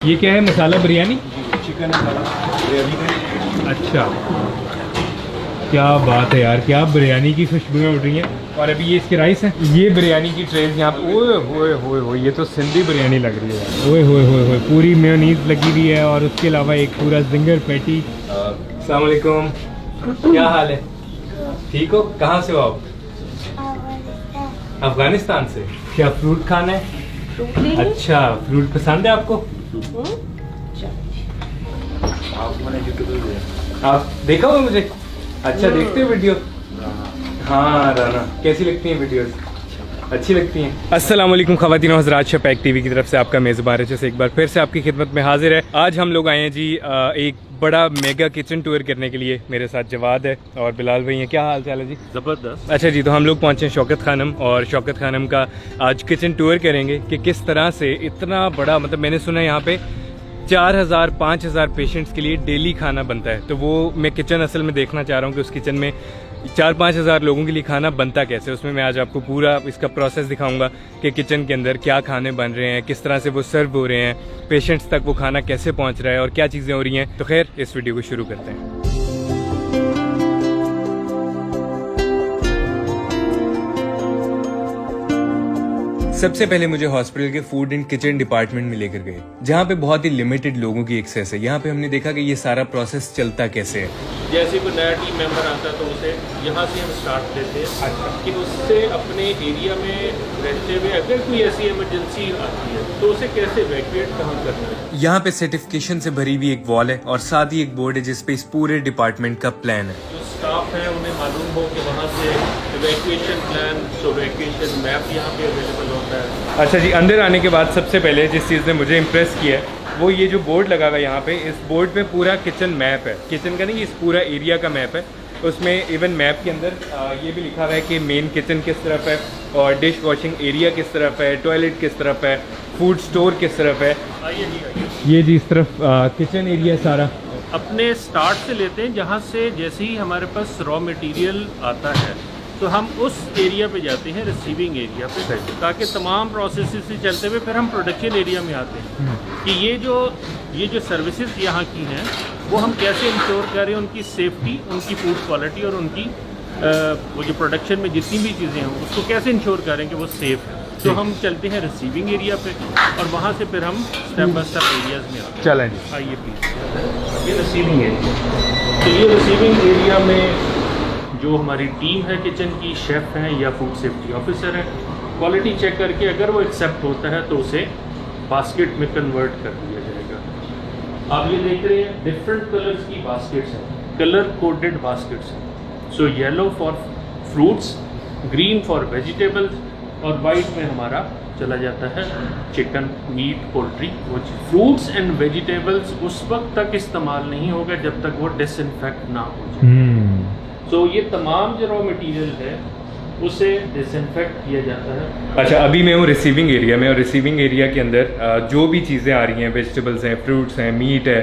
ये क्या है, मसाला बिरयानी? चिकन मसाला बिरयानी। अच्छा, क्या बात है यार, क्या बिरयानी की खुशबुएं उड़ रही हैं। और अभी ये इसके राइस हैं, ये बिरयानी की ट्रेज यहाँ पे। ओए होए होए होए, ये तो सिंधी बिरयानी लग रही है यार। ओए होए होए होए, पूरी मेयोनीज लगी हुई है और उसके अलावा एक पूरा जिंगर पैटी। अस्सलाम वालेकुम, क्या हाल है? ठीक हो? कहाँ से हो आप? अफगानिस्तान से। क्या फ्रूट खाना है? अच्छा, फ्रूट पसंद है आपको? आप देखा हो मुझे? अच्छा, देखते हो वीडियो? हाँ राना, कैसी लगती हैं वीडियोस? अच्छी लगती हैं। अस्सलाम वालेकुम ख़वातीन और हज़रात, शपैक टीवी की तरफ से आपका मेज़बान है जैसे एक बार फिर से आपकी खिदमत में हाजिर है। आज हम लोग आए हैं जी एक बड़ा मेगा किचन टूर करने के लिए। मेरे साथ जवाद है और बिलाल भाई हैं। क्या हाल चाल है जी? ज़बरदस्त। अच्छा जी, तो हम लोग पहुंचे हैं शौकत खानम और शौकत खानम का आज किचन टूर करेंगे कि किस तरह से इतना बड़ा, मतलब मैंने सुना है यहाँ पे 4000-5000 पेशेंट्स के लिए डेली खाना बनता है। तो वो मैं किचन असल में देखना चाह रहा हूँ कि उस किचन में 4-5 हज़ार लोगों के लिए खाना बनता कैसे। उसमें मैं आज आपको पूरा इसका प्रोसेस दिखाऊंगा कि किचन के अंदर क्या खाने बन रहे हैं, किस तरह से वो सर्व हो रहे हैं, पेशेंट्स तक वो खाना कैसे पहुंच रहा है और क्या चीज़ें हो रही हैं। तो खैर, इस वीडियो को शुरू करते हैं। सबसे पहले मुझे हॉस्पिटल के फूड एंड किचन डिपार्टमेंट में लेकर गए, जहाँ पे बहुत ही लिमिटेड लोगों की एक्सेस है। यहाँ पे हमने देखा कि ये सारा प्रोसेस चलता कैसे है। जैसे कोई नया टीम मेंबर आता है तो उसे यहाँ से हम स्टार्ट देते हैं कि उससे अपने एरिया में रहते हुए अगर कोई ऐसी इमरजेंसी आती है तो उसे कैसे इवैक्यूएट कहाँ करना है। यहाँ पे सर्टिफिकेशन से भरी हुई एक वॉल है और साथ ही एक बोर्ड है जिसपे इस पूरे डिपार्टमेंट का प्लान है। जो स्टाफ है उन्हें मालूम हो कि वहाँ से इवैक्यूएशन प्लान, इवैक्यूएशन मैप यहाँ पे अवेलेबल होता है। अच्छा जी, अंदर आने के बाद सबसे पहले जिस चीज़ ने मुझे इम्प्रेस किया है वो ये जो बोर्ड लगा हुआ है यहाँ पे, इस बोर्ड पे पूरा किचन मैप है। किचन का नहीं, इस पूरा एरिया का मैप है। उसमें इवन मैप के अंदर ये भी लिखा हुआ है कि मेन किचन किस तरफ है और डिश वॉशिंग एरिया किस तरफ है, टॉयलेट किस तरफ है, फूड स्टोर किस तरफ है। ये जी इस तरफ किचन एरिया सारा। अपने स्टार्ट से लेते हैं जहाँ से जैसे ही हमारे पास रॉ मटेरियल आता है तो हम उस एरिया पे जाते हैं, रिसीविंग एरिया पे, ताकि तमाम प्रोसेस से चलते हुए फिर हम प्रोडक्शन एरिया में आते हैं कि ये जो सर्विसेज यहाँ की हैं वो हम कैसे इंश्योर करें, उनकी सेफ्टी, उनकी फूड क्वालिटी और उनकी वो जो प्रोडक्शन में जितनी भी चीज़ें हैं उसको कैसे इंश्योर करें कि वो सेफ़ है। तो हम चलते हैं रिसीविंग एरिया पे और वहाँ से फिर हम स्टेप बाय स्टेप एरियाज़ में आते हैं। चलें, आइए प्लीज़। ये रिसीविंग एरिया, तो ये रिसीविंग एरिया में जो हमारी टीम है किचन की, शेफ़ हैं या फूड सेफ्टी ऑफिसर है, क्वालिटी चेक करके अगर वो एक्सेप्ट होता है तो उसे बास्केट में कन्वर्ट कर दिया जाएगा। आप ये देख रहे हैं डिफरेंट कलर्स की बास्केट्स हैं, कलर कोडेड बास्केट्स हैं। So yellow for fruits, green for vegetables और वाइट में हमारा चला जाता है चिकन, मीट, पोल्ट्री। वो फ्रूट्स एंड वेजिटेबल्स उस वक्त तक इस्तेमाल नहीं होगा जब तक वो डिसइंफेक्ट ना हो जाए। तो ये तमाम जो रॉ मटेरियल है उसे डिसइंफेक्ट किया जाता है। अच्छा, अभी मैं हूँ रिसीविंग एरिया में और रिसीविंग एरिया के अंदर जो भी चीज़ें आ रही हैं, वेजिटेबल्स हैं, फ्रूट्स हैं, मीट है,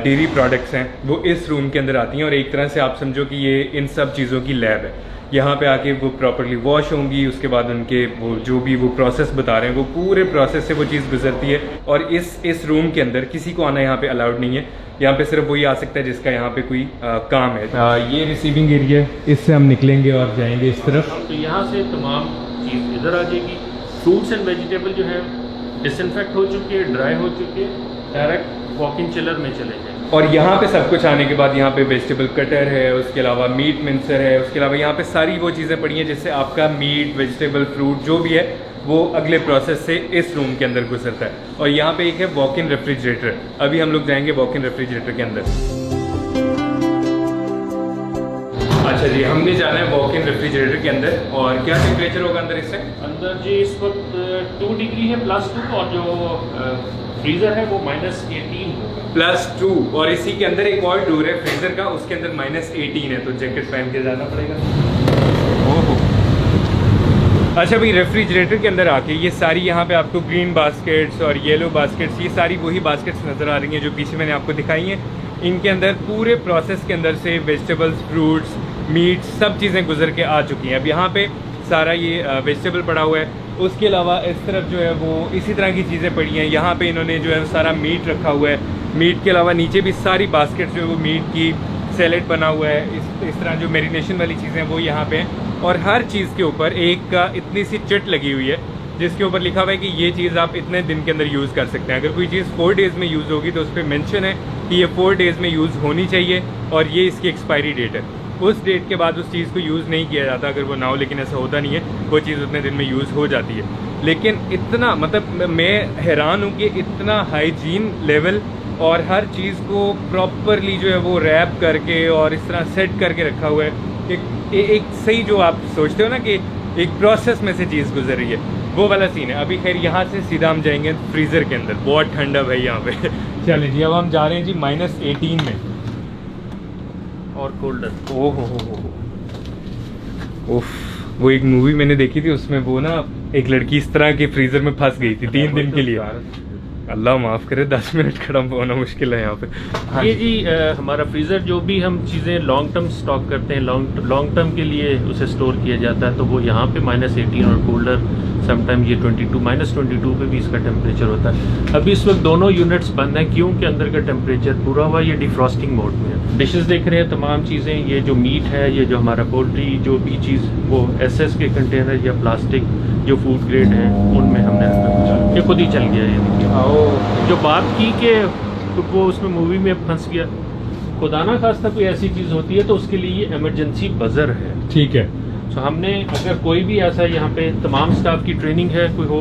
डेयरी प्रोडक्ट्स हैं, वो इस रूम के अंदर आती हैं और एक तरह से आप समझो कि ये इन सब चीज़ों की लैब है। यहाँ पे आके वो प्रॉपरली वॉश होंगी, उसके बाद उनके वो जो भी वो प्रोसेस बता रहे हैं वो पूरे प्रोसेस से वो चीज़ गुजरती है। और इस रूम के अंदर किसी को आना यहाँ पे अलाउड नहीं है। यहाँ पे सिर्फ वही आ सकता है जिसका यहाँ पे कोई काम है। ये रिसीविंग एरिया है, इससे हम निकलेंगे और जाएंगे इस तरफ। तो यहाँ से तमाम चीज़ इधर आ जाएगी। फ्रूट्स एंड वेजिटेबल जो है डिसइंफेक्ट हो चुके हैं, ड्राई हो चुके हैं, डायरेक्ट वॉक इन चिलर में चले जाएंगे। और यहाँ पे सब कुछ आने के बाद यहाँ पे वेजिटेबल कटर है, उसके अलावा मीट मिक्सर है, उसके अलावा यहाँ पे सारी वो चीज़ें पड़ी हैं जिससे आपका मीट, वेजिटेबल, फ्रूट जो भी है वो अगले प्रोसेस से इस रूम के अंदर गुजरता है। और यहाँ पे एक है वॉक इन रेफ्रिजरेटर। अभी हम लोग जाएंगे वॉक इन रेफ्रिजरेटर के अंदर। अच्छा जी, हमने जाना है वॉक इन रेफ्रिजरेटर के अंदर। और क्या टेम्परेचर होगा अंदर इससे? अंदर जी इस वक्त 2 डिग्री है +2 और जो फ्रीज़र है वो -18 होगा। +2 और इसी के अंदर एक और डोर है फ्रीजर का, उसके अंदर -18 है, तो जैकेट पहन के जाना पड़ेगा। ओहो। अच्छा भाई, रेफ्रिजरेटर के अंदर आके ये सारी यहाँ पे आपको ग्रीन बास्केट्स और येलो बास्केट्स, ये सारी वही बास्केट्स नज़र आ रही हैं जो पीछे मैंने आपको दिखाई हैं। इनके अंदर पूरे प्रोसेस के अंदर से वेजिटेबल्स, फ्रूट्स, मीट सब चीज़ें गुजर के आ चुकी हैं। अब यहाँ पे सारा ये वेजिटेबल पड़ा हुआ है, उसके अलावा इस तरफ जो है वो इसी तरह की चीज़ें पड़ी हैं। यहाँ पे इन्होंने जो है सारा मीट रखा हुआ है। मीट के अलावा नीचे भी सारी बास्केट जो है वो मीट की, सैलेड बना हुआ है, इस तरह जो मैरिनेशन वाली चीज़ें हैं वो यहाँ पे हैं। और हर चीज़ के ऊपर एक इतनी सी चिट लगी हुई है जिसके ऊपर लिखा हुआ है कि ये चीज़ आप इतने दिन के अंदर यूज़ कर सकते हैं। अगर कोई चीज़ 4 डेज़ में यूज़ होगी तो उस पर मेंशन है कि ये 4 डेज़ में यूज़ होनी चाहिए और ये इसकी एक्सपायरी डेट है। उस डेट के बाद उस चीज़ को यूज़ नहीं किया जाता, अगर वो ना हो, लेकिन ऐसा होता नहीं है, वो चीज़ उतने दिन में यूज़ हो जाती है। लेकिन इतना मतलब मैं हैरान हूँ कि इतना हाइजीन लेवल और हर चीज़ को प्रॉपरली जो है वो रैप करके और इस तरह सेट करके रखा हुआ है। एक सही जो आप सोचते हो ना कि एक प्रोसेस में से चीज़ गुजर रही है, वो वाला सीन है। अभी खैर यहाँ से सीधा हम जाएंगे फ्रीज़र के अंदर, बहुत ठंडा भाई यहाँ पे। चलें जी, अब हम जा रहे हैं जी -18 में और कोल्डर। ओह हो उफ, वो एक मूवी मैंने देखी थी, उसमें वो ना एक लड़की इस तरह के फ्रीज़र में फंस गई थी 3 दिन के लिए। अल्लाह माफ़ करे, 10 मिनट खड़ा होना मुश्किल है यहाँ पे। हाँ ये जी हमारा फ्रीज़र जो भी हम चीज़ें लॉन्ग टर्म स्टॉक करते हैं, लॉन्ग टर्म के लिए उसे स्टोर किया जाता है, तो वो यहाँ पे -18 और कोल्डर समटाइम ये 22 -22 पे भी इसका टेम्परेचर होता है। अभी इस वक्त दोनों यूनिट्स बंद हैं क्योंकि अंदर का टेम्परेचर पूरा हुआ, ये डिफ्रॉस्टिंग मोड में है। डिशेस देख रहे हैं, तमाम चीज़ें, ये जो मीट है, ये जो हमारा पोल्ट्री जो भी चीज़, वो SS के कंटेनर या प्लास्टिक जो फूड ग्रेड हैं उनमें हमने रखा, ये खुद ही चल गया। ये देखिए, जो बात की कि वो उसमें मूवी में फंस गया, खुदा ना खास्ता कोई ऐसी चीज़ होती है तो उसके लिए ये इमरजेंसी बजर है। ठीक है। तो हमने, अगर कोई भी ऐसा यहाँ पे तमाम स्टाफ की ट्रेनिंग है कोई हो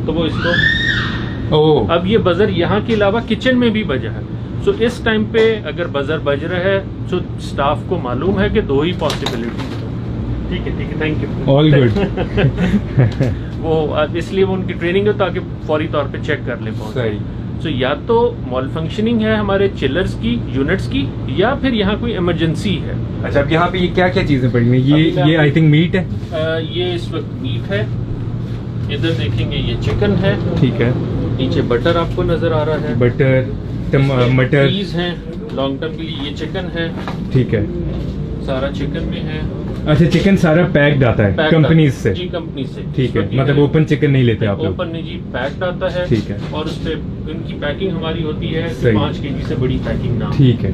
तो वो इसको अब ये बजर यहाँ के अलावा किचन में भी बजा है। सो इस टाइम पे अगर बजर बज रहा है तो स्टाफ को मालूम है कि 2 ही पॉसिबिलिटी। ठीक है, थैंक यू, ऑल गुड। वो इसलिए वो उनकी ट्रेनिंग है ताकि फौरी तौर पे चेक कर ले सही। तो या तो मॉल फंक्शनिंग है हमारे चिलर्स की, यूनिट्स की, या फिर यहाँ कोई इमरजेंसी है। अच्छा, अब यहाँ पे ये क्या क्या चीज़ें पड़ी हैं? ये आई थिंक मीट है। ये इस वक्त मीट है, इधर देखेंगे ये चिकन है। ठीक है। नीचे बटर आपको नजर आ रहा है, बटर, मटर, चीज है लॉन्ग टर्म के लिए। ये चिकन है, ठीक है, सारा चिकन में है। अच्छा, चिकन सारा पैक्ड आता है कंपनीज से? जी, कंपनी से। ठीक है, मतलब ओपन चिकन नहीं लेते आप लोग? ओपन नहीं जी, पैक्ड आता है। ठीक है। और उस पे इनकी पैकिंग हमारी होती है 5 kg से बड़ी पैकिंग ना। ठीक है।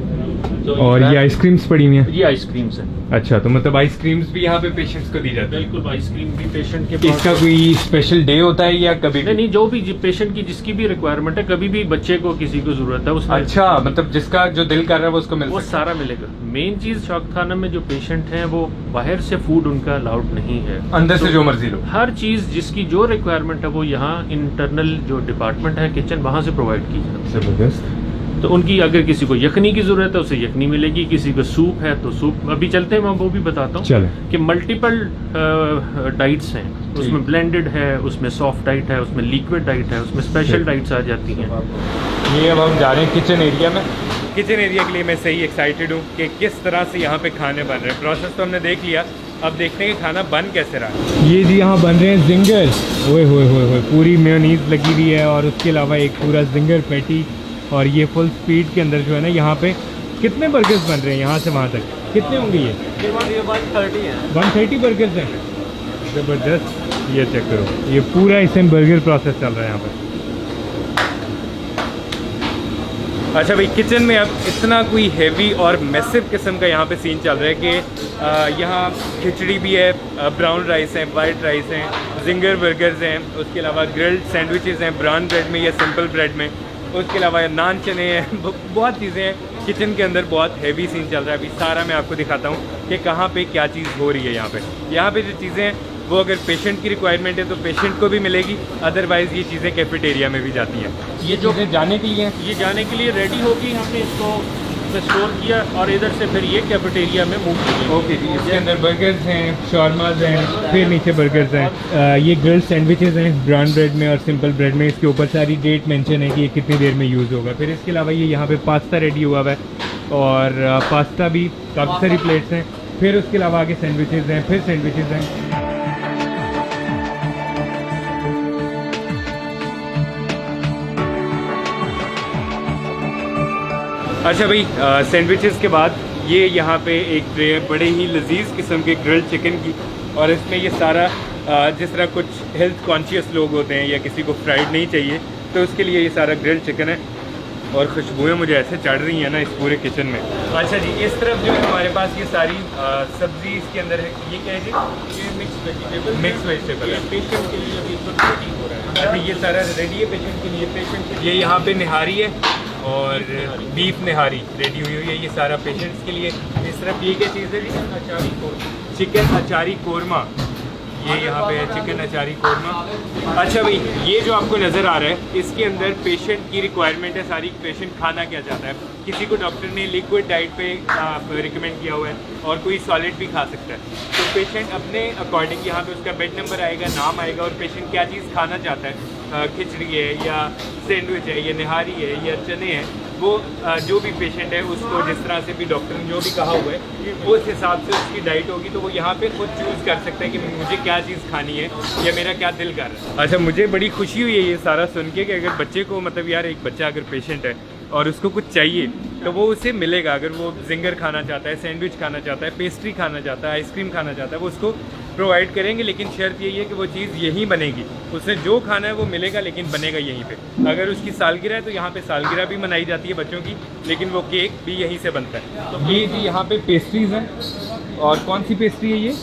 तो और ये आइसक्रीम्स पड़ी हुई हैं? ये आइसक्रीम्स है। अच्छा, तो मतलब आइसक्रीम्स भी यहाँ पे पेशेंट्स को दी जाती है? बिल्कुल, आइसक्रीम भी पेशेंट के पास। इसका कोई स्पेशल डे होता है या कभी भी? नहीं, जो भी पेशेंट की जिसकी भी रिक्वायरमेंट है, कभी भी बच्चे को किसी को जरूरत है उसमें। अच्छा, मतलब जिसका जो दिल कर रहा है वो उसको मिल वो सकता सारा मिलेगा। मेन चीज शौक खाना में जो पेशेंट हैं वो बाहर से फूड उनका अलाउड नहीं है, अंदर से जो मर्जी लो। हर चीज जिसकी जो रिक्वायरमेंट है वो यहाँ इंटरनल जो डिपार्टमेंट है किचन, वहाँ से प्रोवाइड की जाती है। जबरदस्त। तो उनकी अगर किसी को यखनी की जरूरत है उसे यखनी मिलेगी, किसी को सूप है तो सूप। अभी चलते हैं, मैं वो भी बताता हूँ कि मल्टीपल डाइट्स हैं, उसमें ब्लेंडेड है, उसमें सॉफ्ट डाइट है, उसमें लिक्विड डाइट है, उसमें स्पेशल डाइट्स आ जाती हैं। ये अब हम जा रहे हैं किचन एरिया में। किचन एरिया के लिए मैं सही एक्साइटेड हूँ कि किस तरह से यहाँ पे खाने बन रहे हैं। प्रोसेस तो हमने देख लिया, अब देखते हैं कि खाना बन कैसे रहा है। ये जी यहाँ बन रहे हैं जिंगर, ओए होए पूरी मेयोनीज लगी हुई है और उसके अलावा एक पूरा जिंगर पैटी, और ये फुल स्पीड के अंदर जो है ना, यहाँ पे कितने बर्गर्स बन रहे हैं यहाँ से वहाँ तक? कितने होंगे ये? 130 है। 130 बर्गर्स हैं। ज़बरदस्त। ये चेक करो, ये पूरा इसमें बर्गर प्रोसेस चल रहा है यहाँ पर। अच्छा भाई, किचन में अब इतना कोई हेवी और मैसिव किस्म का यहाँ पे सीन चल रहा है कि यहाँ खिचड़ी भी है, ब्राउन राइस है, वाइट राइस हैं, जिंगर बर्गर्स हैं, उसके अलावा ग्रिल्ड सैंडविचेज़ हैं ब्राउन ब्रेड में या सिंपल ब्रेड में, उसके अलावा नान चने हैं, बहुत चीज़ें हैं किचन के अंदर। बहुत हैवी सीन चल रहा है। अभी सारा मैं आपको दिखाता हूँ कि कहाँ पे क्या चीज़ हो रही है। यहाँ पे जो चीज़ें हैं वो अगर पेशेंट की रिक्वायरमेंट है तो पेशेंट को भी मिलेगी, अदरवाइज़ ये चीज़ें कैफेटेरिया में भी जाती हैं। ये जो जाने के लिए ये जाने के लिए रेडी होगी, हमने इसको स्टोर किया और इधर से फिर ये कैफेटेरिया में मूव किया। ओके जी, इसके अंदर बर्गर्स हैं, शॉर्माज हैं, फिर नीचे बर्गर्स हैं, ये ग्रिल्ड सैंडविचेज़ हैं ब्राउन ब्रेड में और सिंपल ब्रेड में। इसके ऊपर सारी डेट मेंशन है कि ये कितनी देर में यूज़ होगा। फिर इसके अलावा ये यहाँ पे पास्ता रेडी हुआ हुआ है और पास्ता भी काफ़ी सारी प्लेट्स हैं। फिर उसके अलावा आगे सैंडविचेज़ हैं, फिर सैंडविचेज़ हैं। अच्छा भाई, सैंडविचेस के बाद ये यहाँ पे एक ट्रे है बड़े ही लजीज किस्म के ग्रिल्ड चिकन की, और इसमें ये सारा जिस तरह कुछ हेल्थ कॉन्शियस लोग होते हैं या किसी को फ्राइड नहीं चाहिए, तो उसके लिए ये सारा ग्रिल्ड चिकन है। और खुशबुएं मुझे ऐसे चढ़ रही हैं ना इस पूरे किचन में। अच्छा जी, इस तरफ जो है हमारे पास ये सारी सब्जी इसके अंदर है। ये क्या है जी? ये मिक्स वेजिटेबल है। पेशेंट के लिए अभी रेडी हो रहा है। अच्छा, ये सारा रेडी है पेशेंट के लिए। ये यहाँ पे निहारी है और बीफ निहारी रेडी हुई है, ये सारा पेशेंट्स के लिए। इस तरफ ये क्या चीज़ है जी? अचारी कोरमा, चिकन अचारी कोरमा। ये यहाँ पे है चिकन अचारी कोरमा। अच्छा भाई, ये जो आपको नज़र आ रहा है इसके अंदर पेशेंट की रिक्वायरमेंट है सारी। पेशेंट खाना क्या चाहता है, किसी को डॉक्टर ने लिक्विड डाइट पे रिकमेंड किया हुआ है और कोई सॉलिड भी खा सकता है। तो पेशेंट अपने अकॉर्डिंग यहाँ पे उसका बेड नंबर आएगा, नाम आएगा और पेशेंट क्या चीज़ खाना चाहता है, खिचड़ी है या सैंडविच है या निहारी है या चने हैं, वो जो भी पेशेंट है उसको जिस तरह से भी डॉक्टर ने जो भी कहा हुआ है उस हिसाब से उसकी डाइट होगी, तो वो यहाँ पे खुद चूज़ कर सकता है कि मुझे क्या चीज़ खानी है या मेरा क्या दिल कर रहा है। अच्छा, मुझे बड़ी खुशी हुई है ये सारा सुन के कि अगर बच्चे को, मतलब यार एक बच्चा अगर पेशेंट है और उसको कुछ चाहिए तो वो उसे मिलेगा। अगर वो जिंगर खाना चाहता है, सैंडविच खाना चाहता है, पेस्ट्री खाना चाहता है, आइसक्रीम खाना चाहता है, वो उसको प्रोवाइड करेंगे। लेकिन शर्त यही है कि वो चीज़ यहीं बनेगी, उसने जो खाना है वो मिलेगा लेकिन बनेगा यहीं पे। अगर उसकी सालगिरह है तो यहाँ पे सालगिरह भी मनाई जाती है बच्चों की, लेकिन वो केक भी यहीं से बनता है। तो ये जी यहाँ पे पेस्ट्रीज़ हैं। और कौन सी पेस्ट्री है ये?